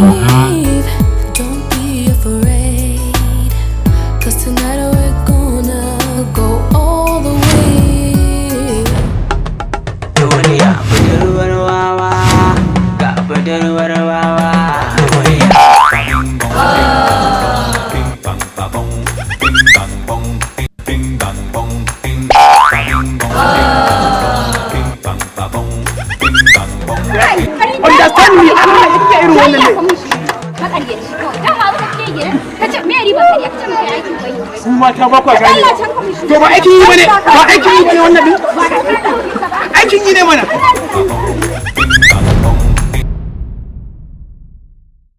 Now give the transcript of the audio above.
leave, don't be afraid, 'cause tonight we're gonna go all the way. Duniya budurwar wawa, ga budurwar wawa. Understand me, Allah ya iya irin wannan ne. Ku mata ba kwa gane. To ba aikin yi bane, ba aikin yi bane wannan din. Aikin yi ne mana.